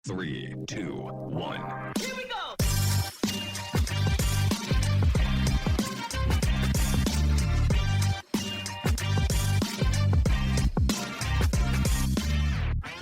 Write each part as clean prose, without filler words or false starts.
Three, two, one. Here we go!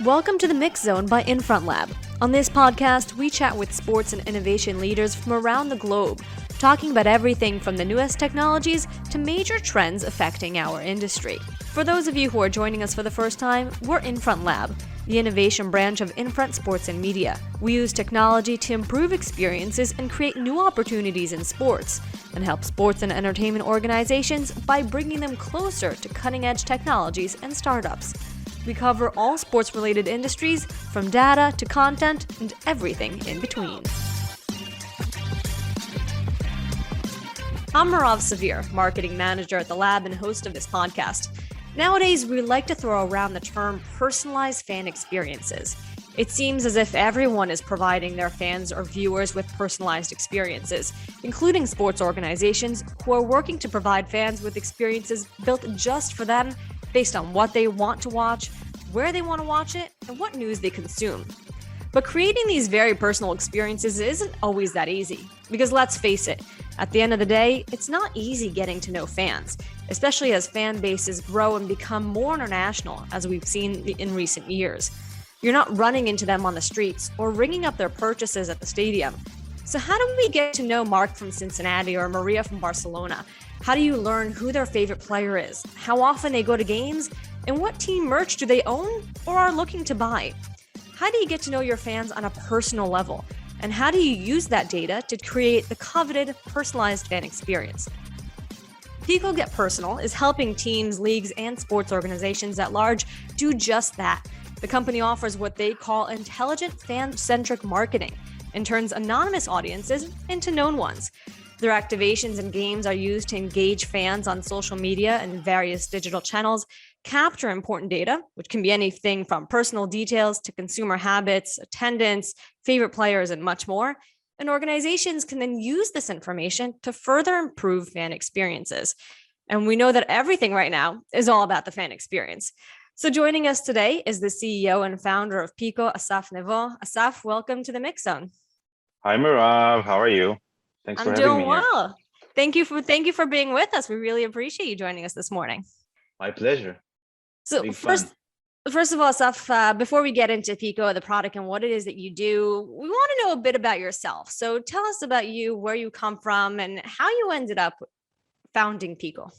Welcome to the Mix Zone by Infront Lab. On this podcast, we chat with sports and innovation leaders from around the globe, talking about everything from the newest technologies to major trends affecting our industry. For those of you who are joining us for the first time, we're Infront Lab, the innovation branch of Infront Sports and Media. We use technology to improve experiences and create new opportunities in sports, and help sports and entertainment organizations by bringing them closer to cutting-edge technologies and startups. We cover all sports-related industries, from data to content and everything in between. I'm Marav Savir, marketing manager at the lab and host of this podcast. Nowadays, we like to throw around the term personalized fan experiences. It seems as if everyone is providing their fans or viewers with personalized experiences, including sports organizations who are working to provide fans with experiences built just for them based on what they want to watch, where they want to watch it, and what news they consume. But creating these very personal experiences isn't always that easy, because let's face it, at the end of the day, it's not easy getting to know fans, especially as fan bases grow and become more international, as we've seen in recent years. You're not running into them on the streets or ringing up their purchases at the stadium. So how do we get to know Mark from Cincinnati or Maria from Barcelona? How do you learn who their favorite player is, how often they go to games, and what team merch do they own or are looking to buy? How do you get to know your fans on a personal level? And how do you use that data to create the coveted personalized fan experience? Pico Get Personal is helping teams, leagues, and sports organizations at large do just that. The company offers what they call intelligent fan-centric marketing and turns anonymous audiences into known ones. Their activations and games are used to engage fans on social media and various digital channels, capture important data, which can be anything from personal details to consumer habits, attendance, favorite players, and much more. And organizations can then use this information to further improve fan experiences. And we know that everything right now is all about the fan experience. So joining us today is the CEO and founder of Pico, Asaf Nevo. Asaf, welcome to the Mix Zone. Hi, Mirav. How are you? Thanks for I'm having doing me here. well. Thank you for being with us. We really appreciate you joining us this morning. My pleasure. So Big fun. first of all, Asaf, before we get into Pico, the product and what it is that you do, we want to know a bit about yourself. So tell us about you, where you come from, and how you ended up founding Pico.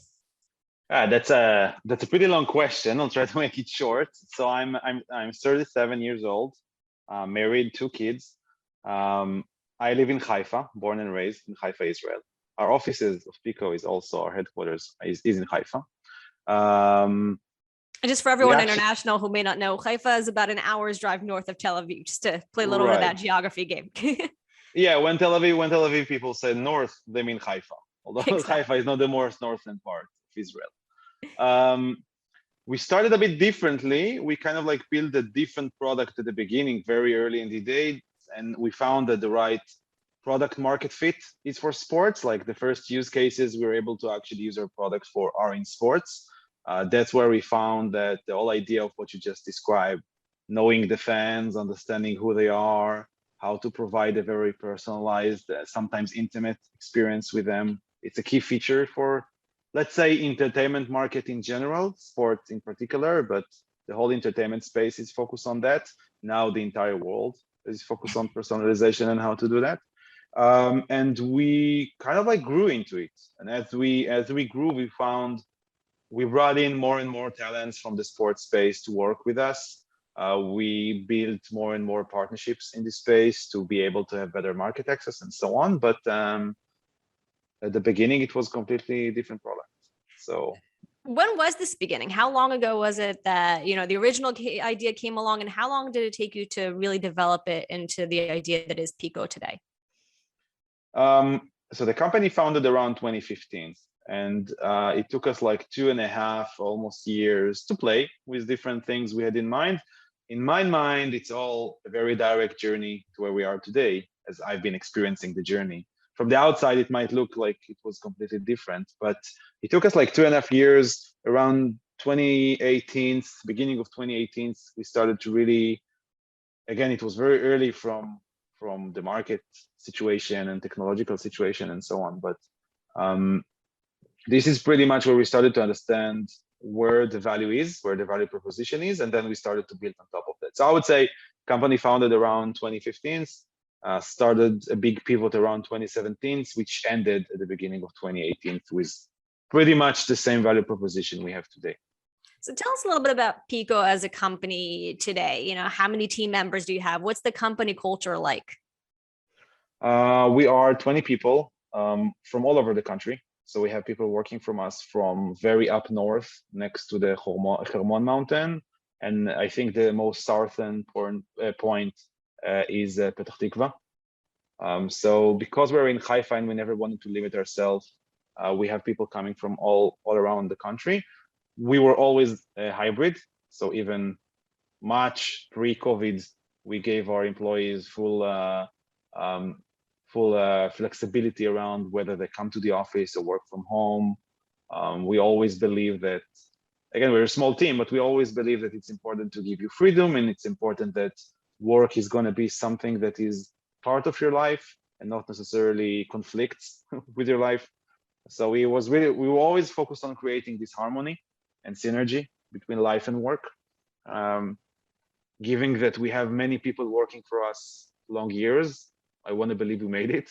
That's a pretty long question. I'll try to make it short. So I'm 37 years old, married, 2 kids. I live in Haifa, born and raised in Haifa, Israel. Our offices of Pico is also our headquarters is in Haifa. And just for everyone international who may not know, Haifa is about an hour's drive north of Tel Aviv, just to play a little bit of that geography game. Yeah, when Tel Aviv people say north, they mean Haifa. Although exactly. Haifa is not the most northern part of Israel. We started a bit differently. We kind of like built a different product at the beginning, very early in the day. And we found that the right product market fit is for sports. Like the first use cases, we were able to actually use our products for are in sports. That's where we found that the whole idea of what you just described, knowing the fans, understanding who they are, how to provide a very personalized, sometimes intimate experience with them. It's a key feature for, let's say, entertainment market in general, sports in particular, but the whole entertainment space is focused on that. Now the entire world is focused on personalization and how to do that. And we kind of like grew into it. And as we grew, we brought in more and more talents from the sports space to work with us. We built more and more partnerships in this space to be able to have better market access and so on. But at the beginning, it was completely different product. So when was this beginning? How long ago was it that, the original idea came along, and how long did it take you to really develop it into the idea that is Pico today? So the company founded around 2015, and it took us like 2.5 almost years to play with different things we had in mind. In my mind, it's all a very direct journey to where we are today, as I've been experiencing the journey. From the outside, it might look like it was completely different, but it took us like 2.5 years. Around 2018, beginning of 2018, we started to really again, it was very early from the market situation and technological situation and so on. But this is pretty much where we started to understand where the value is, where the value proposition is, and then we started to build on top of that. So I would say company founded around 2015, started a big pivot around 2017, which ended at the beginning of 2018 with pretty much the same value proposition we have today. So tell us a little bit about Pico as a company today. You know, how many team members do you have? What's the company culture like? We are 20 people from all over the country. So we have people working from us from very up north next to the Hermon mountain. And I think the most southern point is Petah Tikva. So because we're in Haifa and we never wanted to limit ourselves, we have people coming from all around the country. We were always a hybrid. So even much pre-COVID, we gave our employees full flexibility around whether they come to the office or work from home. We always believe that, again, we're a small team, but we always believe that it's important to give you freedom, and it's important that work is going to be something that is part of your life and not necessarily conflicts with your life. So we were always focused on creating this harmony and synergy between life and work. Given that we have many people working for us long years, I want to believe we made it.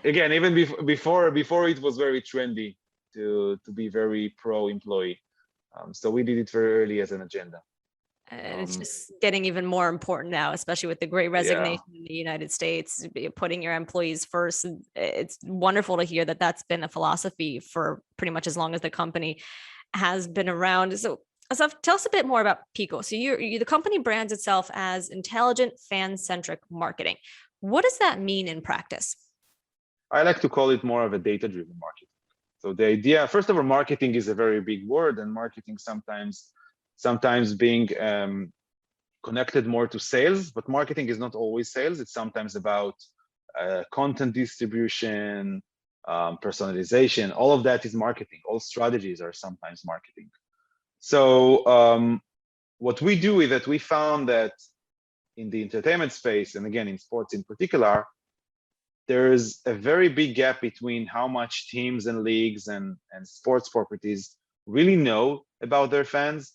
Again, even before it was very trendy to be very pro-employee. So we did it very early as an agenda. And it's just getting even more important now, especially with the Great Resignation in the United States, putting your employees first. It's wonderful to hear that that's been a philosophy for pretty much as long as the company has been around. So Asaf, tell us a bit more about Pico. So the company brands itself as intelligent, fan-centric marketing. What does that mean in practice? I like to call it more of a data-driven marketing. So the idea, first of all, marketing is a very big word, and marketing sometimes being connected more to sales, but marketing is not always sales. It's sometimes about content distribution, personalization. All of that is marketing. All strategies are sometimes marketing. So what we do is that we found that in the entertainment space, and again, in sports in particular, there's a very big gap between how much teams and leagues and sports properties really know about their fans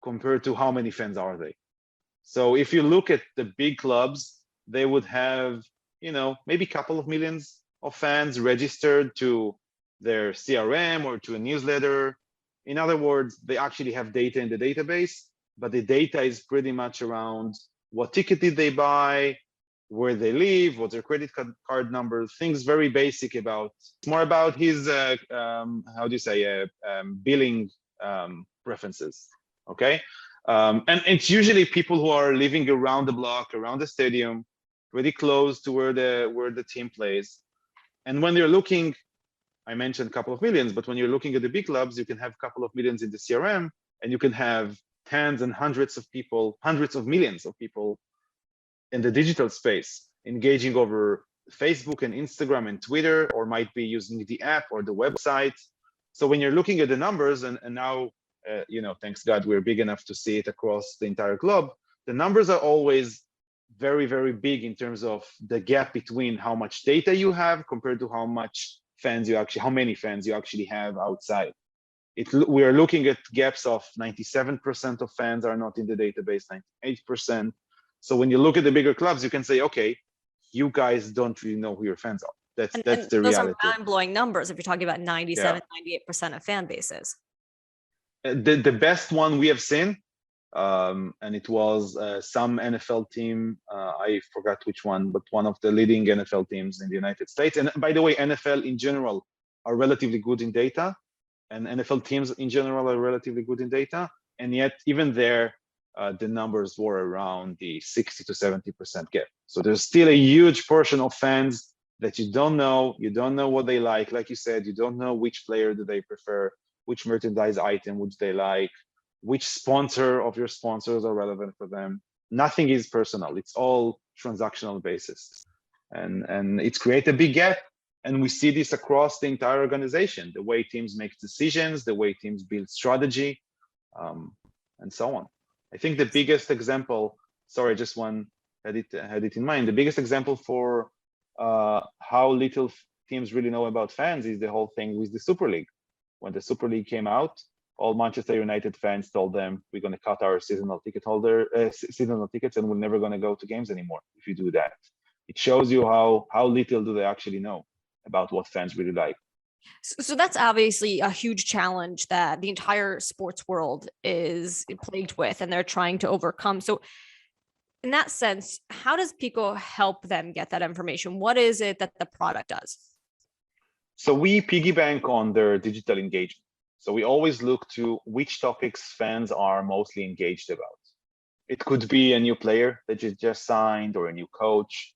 compared to how many fans are they. So if you look at the big clubs, they would have, maybe a couple of millions of fans registered to their CRM or to a newsletter. In other words, they actually have data in the database, but the data is pretty much around what ticket did they buy, where they live, what's their credit card number, things very basic about, it's more about his, billing preferences, okay? And it's usually people who are living around the block, around the stadium, pretty close to where the team plays. And when you're looking, I mentioned a couple of millions, but when you're looking at the big clubs, you can have a couple of millions in the CRM, and you can have tens and hundreds of people, hundreds of millions of people in the digital space, engaging over Facebook and Instagram and Twitter, or might be using the app or the website. So when you're looking at the numbers, and now, thanks God, we're big enough to see it across the entire globe, the numbers are always very, very big in terms of the gap between how much data you have compared to how many fans you actually have outside. We are looking at gaps of 97% of fans are not in the database, 98%. So when you look at the bigger clubs, you can say, okay, you guys don't really know who your fans are. That's the reality. Those are mind-blowing numbers if you're talking about 97, 98% of fan bases. The best one we have seen, and it was some NFL team, I forgot which one, but one of the leading NFL teams in the United States. And by the way, NFL in general are relatively good in data, and NFL teams in general are relatively good in data. And yet, even there, the numbers were around the 60 to 70% gap. So there's still a huge portion of fans that you don't know what they like you said, you don't know which player do they prefer, which merchandise item would they like, which sponsor of your sponsors are relevant for them. Nothing is personal, it's all transactional basis. And it's created a big gap. And we see this across the entire organization, the way teams make decisions, the way teams build strategy, and so on. I think the biggest example sorry, just one had it in mind. The biggest example for how little teams really know about fans is the whole thing with the Super League. When the Super League came out, all Manchester United fans told them, we're going to cut our seasonal tickets, and we're never going to go to games anymore if you do that. It shows you how little do they actually know about what fans really like. So that's obviously a huge challenge that the entire sports world is plagued with, and they're trying to overcome. So in that sense, how does Pico help them get that information? What is it that the product does? So we piggy bank on their digital engagement. So we always look to which topics fans are mostly engaged about. It could be a new player that you just signed or a new coach.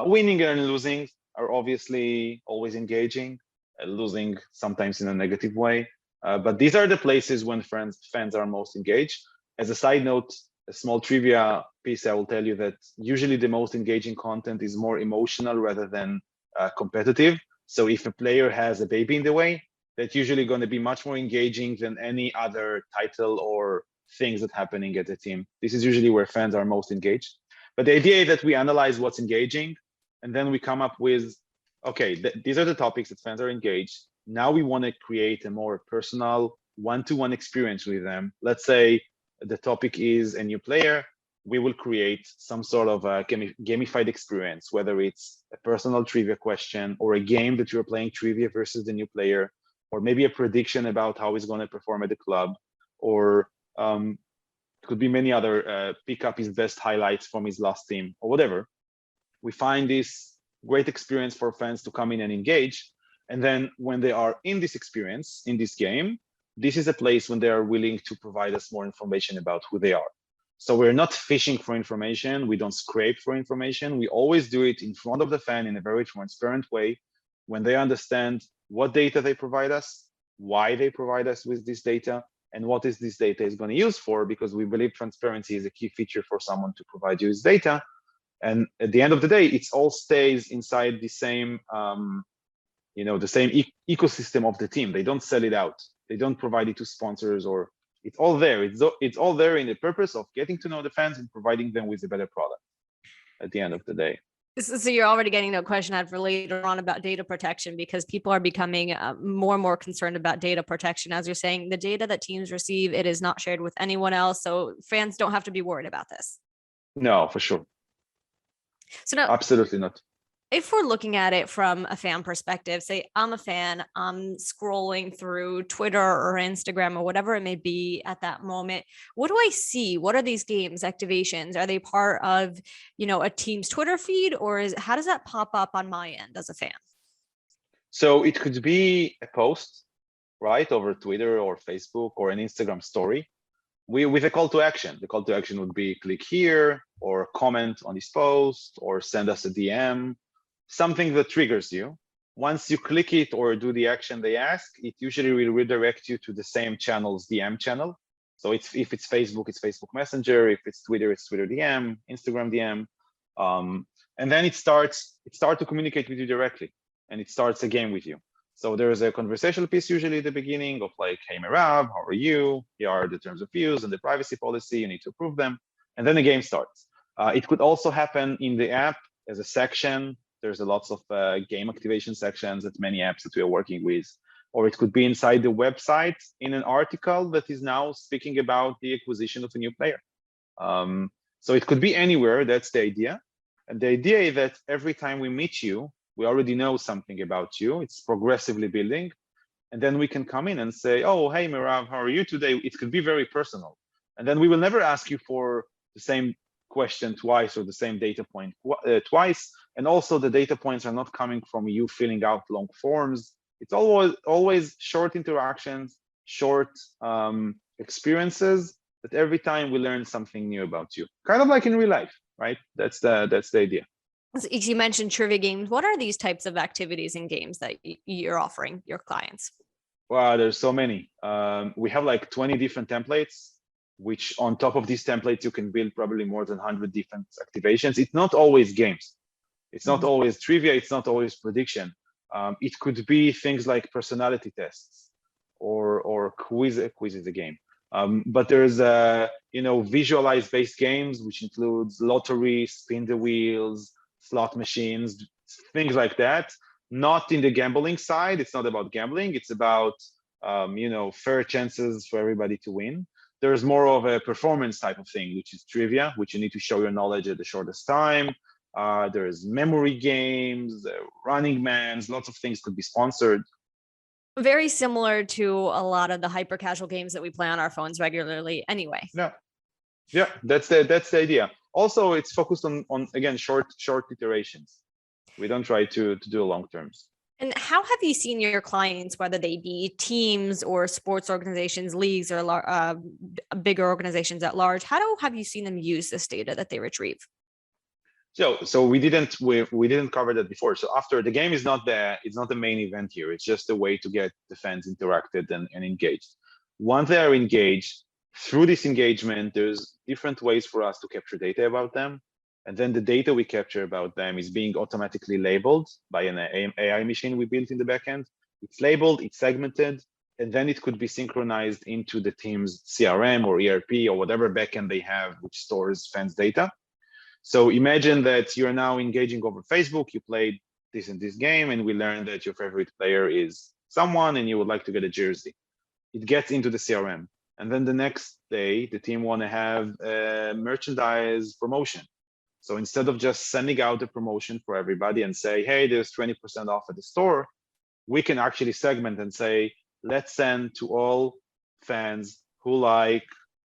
Winning and losing are obviously always engaging, losing sometimes in a negative way. But these are the places when fans are most engaged. As a side note, a small trivia piece, I will tell you that usually the most engaging content is more emotional rather than competitive. So if a player has a baby in the way, that's usually going to be much more engaging than any other title or things that happening at the team. This is usually where fans are most engaged. But the idea is that we analyze what's engaging, and then we come up with, okay, these are the topics that fans are engaged. Now we want to create a more personal one-to-one experience with them. Let's say the topic is a new player. We will create some sort of a gamified experience, whether it's a personal trivia question or a game that you're playing trivia versus the new player, or maybe a prediction about how he's going to perform at the club, or it could be many other pick up his best highlights from his last team or whatever. We find this great experience for fans to come in and engage. And then when they are in this experience, in this game, this is a place when they are willing to provide us more information about who they are. So we're not fishing for information. We don't scrape for information. We always do it in front of the fan in a very transparent way when they understand what data they provide us, why they provide us with this data, and what is this data is going to use for, because we believe transparency is a key feature for someone to provide you with data. And at the end of the day, it all stays inside the same, the same ecosystem of the team. They don't sell it out. They don't provide it to sponsors, or it's all there. It's all there in the purpose of getting to know the fans and providing them with a better product at the end of the day. So you're already getting to a question I had for later on about data protection, because people are becoming more and more concerned about data protection. As you're saying, the data that teams receive, it is not shared with anyone else. So fans don't have to be worried about this. No, for sure. So now, absolutely not. If we're looking at it from a fan perspective, say I'm a fan, I'm scrolling through Twitter or Instagram or whatever it may be at that moment, what do I see? What are these games activations? Are they part of, a team's Twitter feed, or how does that pop up on my end as a fan? So it could be a post, right, over Twitter or Facebook or an Instagram story with a call to action. The call to action would be click here, or comment on this post, or send us a DM. Something that triggers you. Once you click it or do the action they ask, it usually will redirect you to the same channel's DM channel. So if it's Facebook, it's Facebook Messenger. If it's Twitter DM, Instagram DM. And then it starts to communicate with you directly, and it starts a game with you. So there's a conversational piece usually at the beginning of like, hey, Merav, how are you? Here are the terms of use and the privacy policy. You need to approve them. And then the game starts. It could also happen in the app as a section. There's a lots of game activation sections at many apps that we are working with. Or it could be inside the website in an article that is now speaking about the acquisition of a new player. So it could be anywhere. That's the idea. And the idea is that every time we meet you, we already know something about you. It's progressively building. And then we can come in and say, oh, hey, Merav, how are you today? It could be very personal. And then we will never ask you for the same question twice or the same data point twice. And also the data points are not coming from you filling out long forms. It's always short interactions, short experiences that every time we learn something new about you, kind of like in real life, right? That's the idea. So you mentioned trivia games. What are these types of activities and games that you're offering your clients? Wow, there's so many. We have like 20 different templates, which on top of these templates, you can build probably more than 100 different activations. It's not always games. It's not always trivia. It's not always prediction. It could be things like personality tests or quiz is a game. But there's visualized based games, which includes lottery, spin the wheels, slot machines, things like that. Not in the gambling side. It's not about gambling. It's about fair chances for everybody to win. There's more of a performance type of thing, which is trivia, which you need to show your knowledge at the shortest time. There's memory games, running mans, lots of things could be sponsored. Very similar to a lot of the hyper casual games that we play on our phones regularly anyway. Yeah, that's the idea. Also, it's focused on again short iterations. We don't try to do long terms. And how have you seen your clients, whether they be teams or sports organizations, leagues, or bigger organizations at large, have you seen them use this data that they retrieve? So we didn't cover that before. So after the game is not the main event here. It's just a way to get the fans interacted and engaged. Once they are engaged, through this engagement, there's different ways for us to capture data about them. And then the data we capture about them is being automatically labeled by an AI machine we built in the backend. It's labeled, it's segmented, and then it could be synchronized into the team's CRM or ERP or whatever backend they have, which stores fans' data. So imagine that you're now engaging over Facebook, you played this and this game, and we learned that your favorite player is someone and you would like to get a jersey. It gets into the CRM. And then the next day, the team want to have a merchandise promotion. So instead of just sending out the promotion for everybody and say, hey, there's 20% off at the store, we can actually segment and say, let's send to all fans who like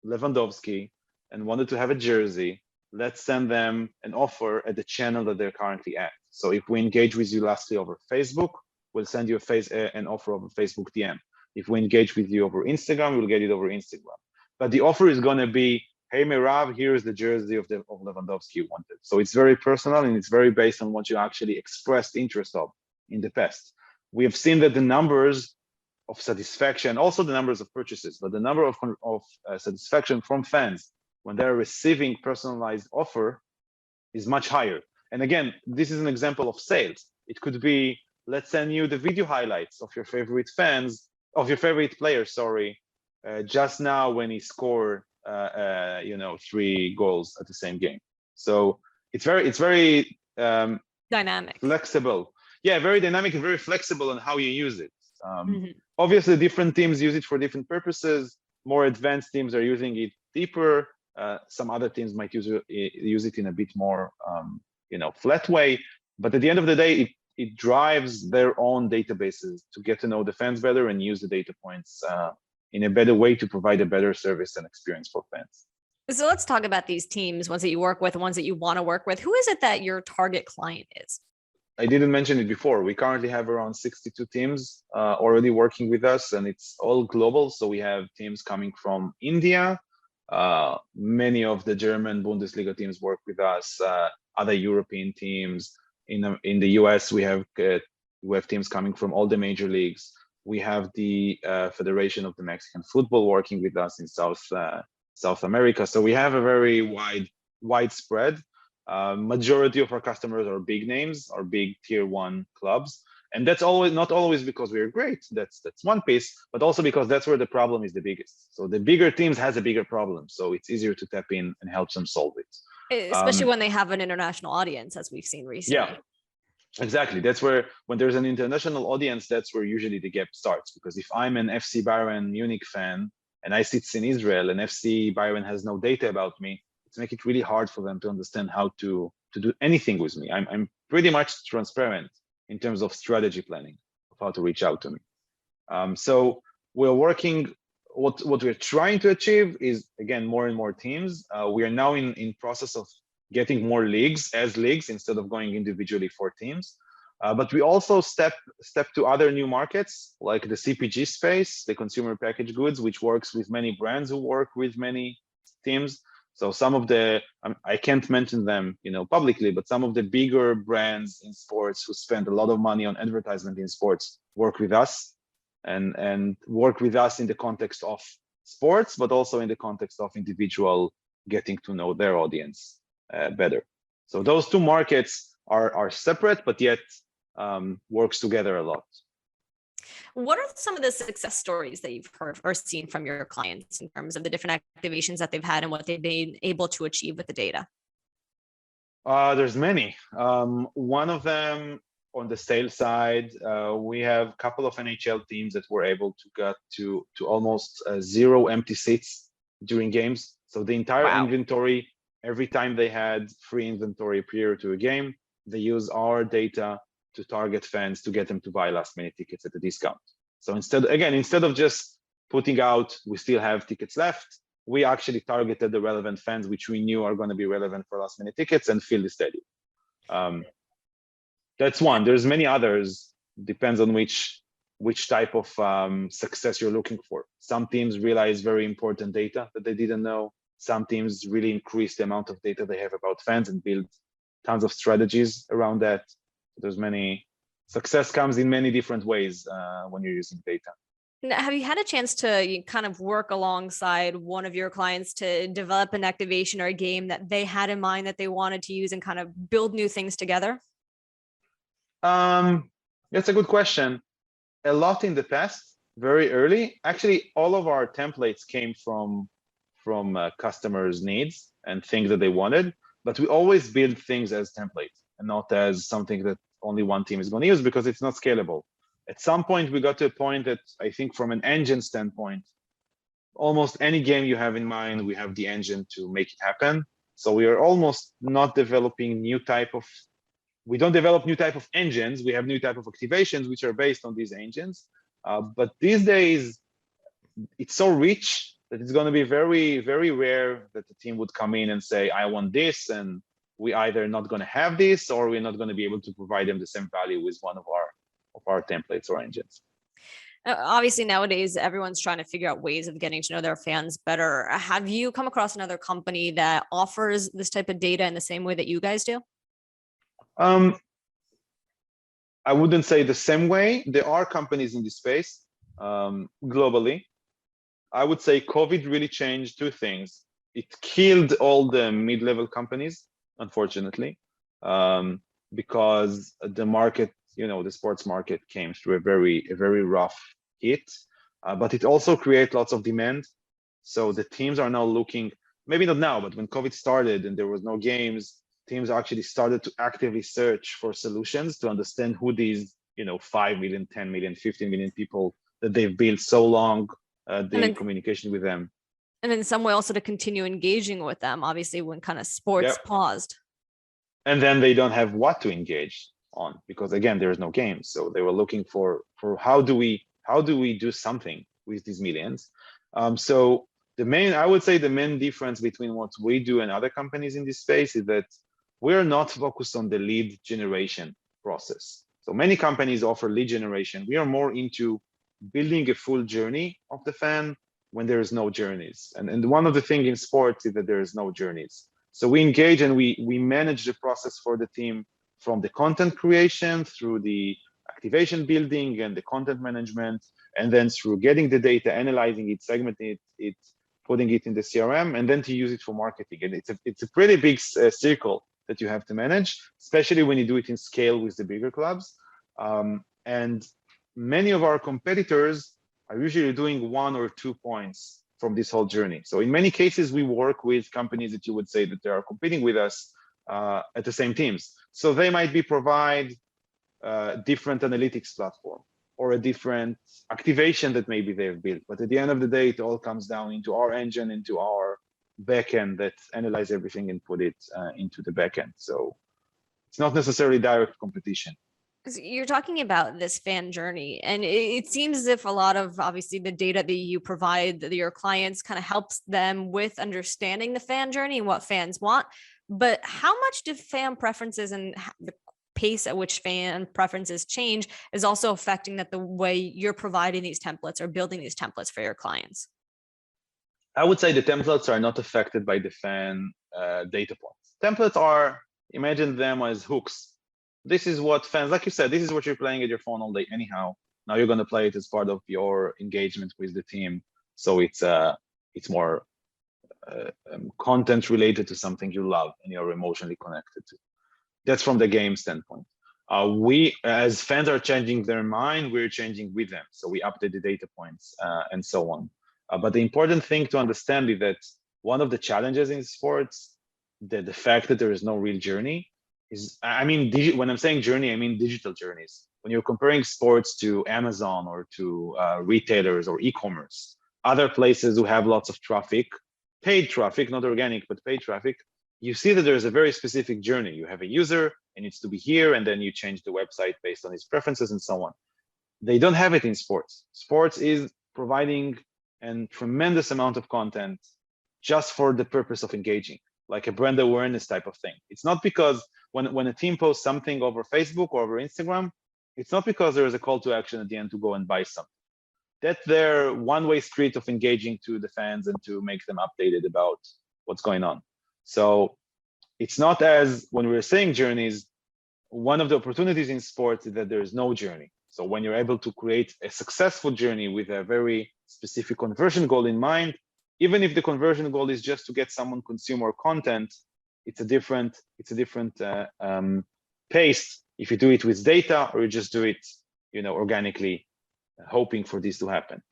Lewandowski and wanted to have a jersey, let's send them an offer at the channel that they're currently at. So if we engage with you lastly over Facebook, we'll send you an offer over Facebook DM. If we engage with you over Instagram, we'll get it over Instagram. But the offer is going to be, hey, Merav, here's the jersey of Lewandowski you wanted. So it's very personal and it's very based on what you actually expressed interest of in the past. We have seen that the numbers of satisfaction, also the numbers of purchases, but the number of satisfaction from fans when they're receiving personalized offer is much higher. And again, this is an example of sales. It could be, let's send you the video highlights of your favorite player, just now when he scored 3 goals at the same game. So it's very dynamic, flexible. Yeah, very dynamic and very flexible on how you use it. Obviously, different teams use it for different purposes. More advanced teams are using it deeper. Some other teams might use it in a bit more, flat way. But at the end of the day, it drives their own databases to get to know the fans better and use the data points in a better way to provide a better service and experience for fans. So let's talk about these teams, ones that you work with, ones that you want to work with. Who is it that your target client is? I didn't mention it before. We currently have around 62 teams already working with us, and it's all global. So we have teams coming from India. Many of the German Bundesliga teams work with us. Other European teams. In the US, we have teams coming from all the major leagues. We have the Federation of the Mexican Football working with us in South America. So we have a very widespread. Majority of our customers are big names, are big tier 1 clubs. And that's not always because we're great. That's one piece, but also because that's where the problem is the biggest. So the bigger teams has a bigger problem. So it's easier to tap in and help them solve it. Especially when they have an international audience, as we've seen recently. Yeah, exactly. That's where, when there's an international audience, that's where usually the gap starts. Because if I'm an FC Bayern Munich fan and I sit in Israel and FC Bayern has no data about me, it's make it really hard for them to understand how to do anything with me. I'm pretty much transparent in terms of strategy planning of how to reach out to me. So we're working. What we're trying to achieve is, again, more and more teams. We are now in process of getting more leagues instead of going individually for teams. But we also step to other new markets like the CPG space, the consumer packaged goods, which works with many brands who work with many teams. So some of the, I can't mention them, publicly, but some of the bigger brands in sports who spend a lot of money on advertisement in sports work with us and work with us in the context of sports, but also in the context of individual getting to know their audience better. So those two markets are separate, but yet works together a lot. What are some of the success stories that you've heard or seen from your clients in terms of the different activations that they've had and what they've been able to achieve with the data? There's many. One of them on the sales side, we have a couple of NHL teams that were able to get to almost zero empty seats during games. So the entire Wow. inventory, every time they had free inventory prior to a game, they use our data to target fans to get them to buy last minute tickets at a discount. So instead of just putting out, we still have tickets left, we actually targeted the relevant fans, which we knew are going to be relevant for last minute tickets, and fill the stadium. That's one. There's many others. Depends on which type of success you're looking for. Some teams realize very important data that they didn't know. Some teams really increase the amount of data they have about fans and build tons of strategies around that. There's many. Success comes in many different ways when you're using data. Now, have you had a chance to kind of work alongside one of your clients to develop an activation or a game that they had in mind that they wanted to use and kind of build new things together? That's a good question. A lot in the past, very early. Actually, all of our templates came from customers' needs and things that they wanted, but we always build things as templates and not as something that only one team is going to use, because it's not scalable. At some point, we got to a point that I think from an engine standpoint, almost any game you have in mind, we have the engine to make it happen. So we are almost not developing we don't develop new type of engines. We have new type of activations, which are based on these engines. But these days, it's so rich that it's going to be very, very rare that the team would come in and say, I want this, and we either not going to have this, or we're not going to be able to provide them the same value with one of our templates or engines. Obviously, nowadays, everyone's trying to figure out ways of getting to know their fans better. Have you come across another company that offers this type of data in the same way that you guys do? I wouldn't say the same way. There are companies in this space globally. I would say COVID really changed two things. It killed all the mid-level companies, unfortunately, because the market, the sports market came through a very rough hit. But it also created lots of demand. So the teams are now looking, maybe not now, but when COVID started and there was no games, teams actually started to actively search for solutions to understand who these 5 million, 10 million, 15 million people that they've built so long, the communication with them. And in some way also to continue engaging with them, obviously, when kind of sports paused. And then they don't have what to engage on, because again, there is no games. So they were looking for how do we do something with these millions. So I would say the main difference between what we do and other companies in this space is that we're not focused on the lead generation process. So many companies offer lead generation. We are more into building a full journey of the fan when there is no journeys. And one of the things in sports is that there is no journeys. So we engage and we manage the process for the team, from the content creation through the activation building and the content management, and then through getting the data, analyzing it, segmenting it, putting it in the CRM, and then to use it for marketing. And it's a pretty big circle that you have to manage, especially when you do it in scale with the bigger clubs. And many of our competitors are usually doing 1 or 2 points from this whole journey. So in many cases, we work with companies that you would say that they are competing with us at the same teams. So they might provide different analytics platform or a different activation that maybe they've built. But at the end of the day, it all comes down into our engine, into our backend that analyze everything and put it into the backend. So it's not necessarily direct competition. You're talking about this fan journey, and it seems as if a lot of obviously the data that you provide your clients kind of helps them with understanding the fan journey and what fans want. But how much do fan preferences and the pace at which fan preferences change is also affecting that the way you're providing these templates or building these templates for your clients? I would say the templates are not affected by the fan data points. Templates are, imagine them as hooks. This is what fans, like you said, this is what you're playing at your phone all day anyhow. Now you're going to play it as part of your engagement with the team. So it's more content related to something you love and you're emotionally connected to. That's from the game standpoint. We, as fans are changing their mind, we're changing with them. So we update the data points and so on. But the important thing to understand is that one of the challenges in sports, the fact that there is no real journey is, I mean, when I'm saying journey, I mean digital journeys. When you're comparing sports to Amazon or to retailers or e-commerce, other places who have lots of traffic, paid traffic, not organic, but paid traffic, you see that there's a very specific journey. You have a user, it needs to be here, and then you change the website based on his preferences and so on. They don't have it in sports. Sports is providing a tremendous amount of content just for the purpose of engaging, like a brand awareness type of thing. It's not because when a team posts something over Facebook or over Instagram, it's not because there is a call to action at the end to go and buy something. That's their one-way street of engaging to the fans and to make them updated about what's going on. So it's not as when we're saying journeys, one of the opportunities in sports is that there is no journey. So when you're able to create a successful journey with a very specific conversion goal in mind, even if the conversion goal is just to get someone consume more content, it's a different pace if you do it with data or you just do it, organically, hoping for this to happen.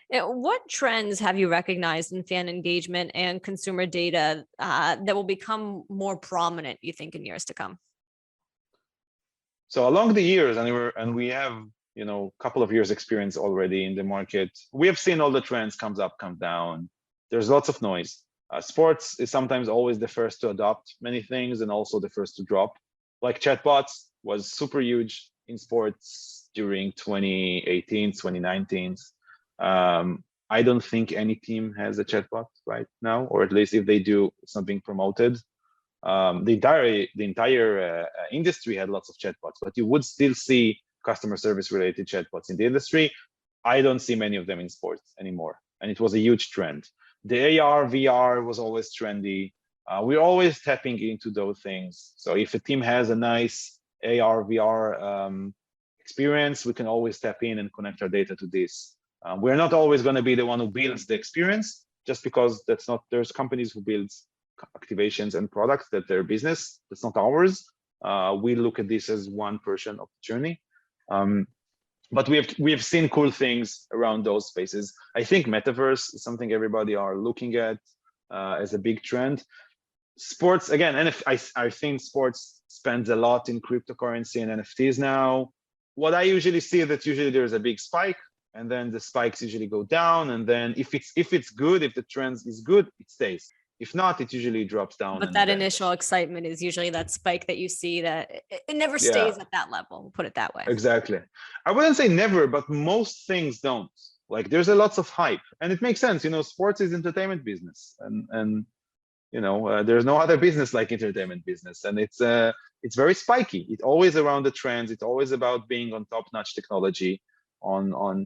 What trends have you recognized in fan engagement and consumer data that will become more prominent, you think, in years to come? So along the years, and we have a couple of years experience already in the market, we have seen all the trends comes up, come down. There's lots of noise. Sports is sometimes always the first to adopt many things and also the first to drop. Like chatbots was super huge in sports during 2018, 2019. I don't think any team has a chatbot right now, or at least if they do, it's not being promoted. The entire industry had lots of chatbots, but you would still see customer service related chatbots in the industry. I don't see many of them in sports anymore, and it was a huge trend. The AR, VR was always trendy. We're always tapping into those things. So if a team has a nice AR, VR experience, we can always tap in and connect our data to this. We're not always going to be the one who builds the experience, just because there's companies who build activations and products that their business, that's not ours. We look at this as one portion of the journey. But we have seen cool things around those spaces. I think metaverse is something everybody are looking at as a big trend. Sports, again, and I think sports spends a lot in cryptocurrency and NFTs now. What I usually see is that usually there's a big spike, and then the spikes usually go down, and then if it's good, if the trend is good, it stays. If not, it usually drops down. But that initial excitement is usually that spike that you see that it never stays at that level. We'll put it that way. Exactly. I wouldn't say never, but most things don't. Like there's a lots of hype, and it makes sense. Sports is entertainment business, and there's no other business like entertainment business, and it's very spiky. It's always around the trends. It's always about being on top-notch technology, on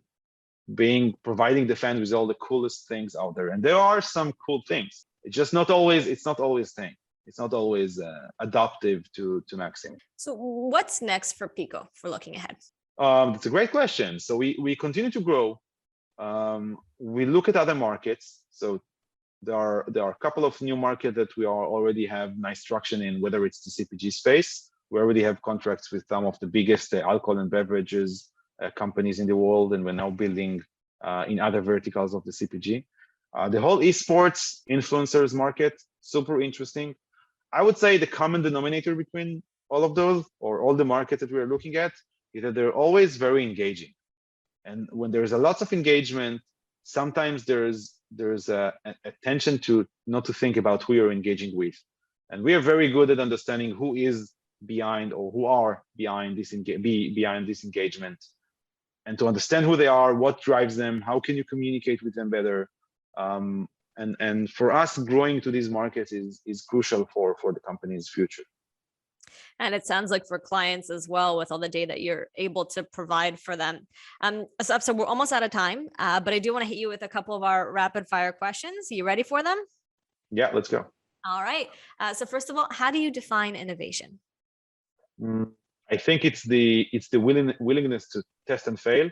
providing the fans with all the coolest things out there. And there are some cool things. It's not always adaptive to Maxim. So what's next for Pico for looking ahead? That's a great question. So we continue to grow. We look at other markets. So there are a couple of new markets that we already have nice traction in, whether it's the CPG space. We already have contracts with some of the biggest alcohol and beverages companies in the world, and we're now building in other verticals of the CPG. The whole esports influencers market, super interesting. I would say the common denominator between all of those, or all the markets that we're looking at, is that they're always very engaging. And when there's a lot of engagement, sometimes there's a tension to not to think about who you're engaging with. And we are very good at understanding who is behind or who are behind this engagement, and to understand who they are, what drives them, how can you communicate with them better. And for us, growing to these markets is crucial for the company's future. And it sounds like for clients as well, with all the data you're able to provide for them. So we're almost out of time, but I do want to hit you with a couple of our rapid fire questions. Are you ready for them? Yeah, let's go. All right. So first of all, how do you define innovation? I think it's the willingness to test and fail,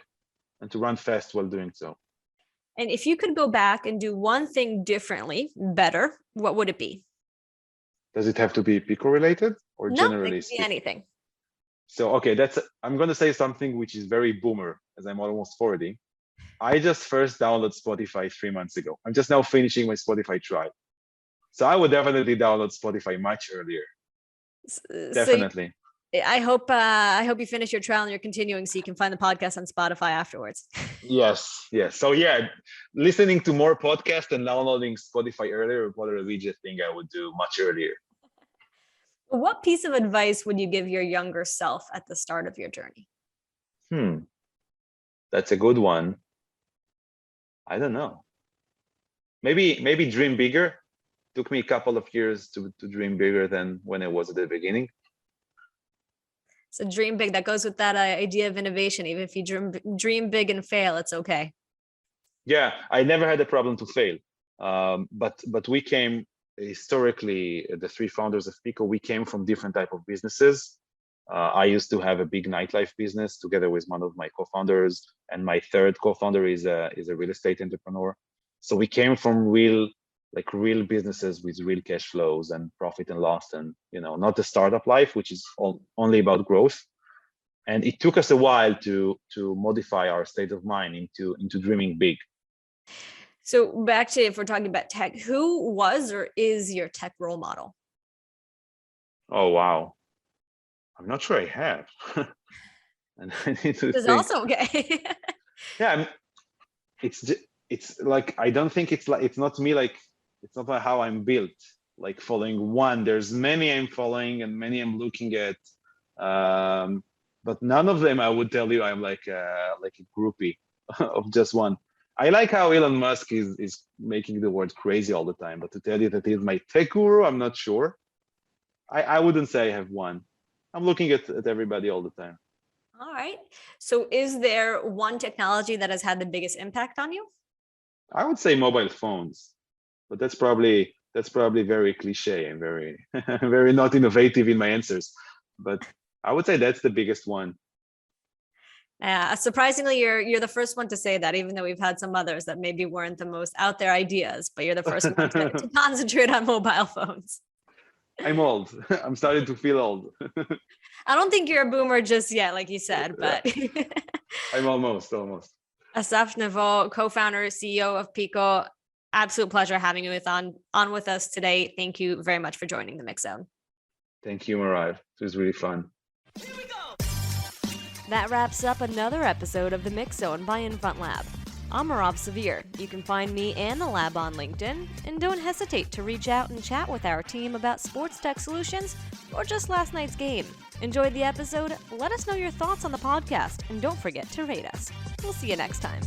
and to run fast while doing so. And if you could go back and do one thing differently, better, what would it be? Does it have to be Pico related or generally? No, it could be anything. So, okay, I'm going to say something which is very boomer, as I'm almost 40. I just first downloaded Spotify 3 months ago. I'm just now finishing my Spotify trial. So I would definitely download Spotify much earlier. Definitely. So I hope you finish your trial and you're continuing so you can find the podcast on Spotify afterwards. Yes. So yeah, listening to more podcasts and downloading Spotify earlier would probably be a thing I would do much earlier. What piece of advice would you give your younger self at the start of your journey? That's a good one. I don't know. Maybe dream bigger. Took me a couple of years to dream bigger than when I was at the beginning. So dream big. That goes with that idea of innovation. Even if you dream big and fail, it's okay. Yeah, I never had a problem to fail. But we came historically, the three founders of Pico, we came from different type of businesses. I used to have a big nightlife business together with one of my co-founders, and my third co-founder is a real estate entrepreneur. So we came from real businesses with real cash flows and profit and loss, and not the startup life, which is only about growth. And it took us a while to modify our state of mind into dreaming big. So back to, if we're talking about tech, who was or is your tech role model? Oh wow, I'm not sure I have. And I need to It's think. also okay. Yeah, it's like, I don't think it's not me, like it's not like how I'm built, like following one. There's many I'm following and many I'm looking at, but none of them I would tell you I'm like a groupie of just one. I like how Elon Musk is making the world crazy all the time, but to tell you that he's my tech guru, I'm not sure. I wouldn't say I have one. I'm looking at everybody all the time. All right. So is there one technology that has had the biggest impact on you? I would say mobile phones, but that's probably very cliche and very very not innovative in my answers. But I would say that's the biggest one. Surprisingly, you're the first one to say that, even though we've had some others that maybe weren't the most out there ideas, but you're the first one to concentrate on mobile phones. I'm old. I'm starting to feel old. I don't think you're a boomer just yet, like you said, but I'm almost. Asaf Nevo, co-founder, CEO of Pico. Absolute pleasure having you on with us today. Thank you very much for joining the Mix Zone. Thank you, Mariv. It was really fun. Here we go. That wraps up another episode of the Mix Zone by Infront Lab. I'm Marav Severe. You can find me and the lab on LinkedIn, and don't hesitate to reach out and chat with our team about sports tech solutions or just last night's game. Enjoyed the episode? Let us know your thoughts on the podcast, and don't forget to rate us. We'll see you next time.